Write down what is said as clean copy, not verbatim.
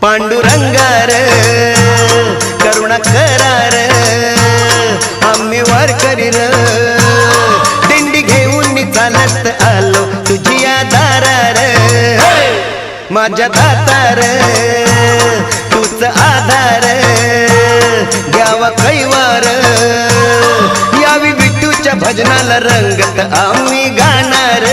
पांडुरंगार करुणा करार आम्ही वारकरी र दिंडी घेऊन चालत आलो तुझी दारार माझ्या दातार तूच आधार घ्यावा कैवार यावी विठूच्या भजनाला रंगत आम्ही गाणार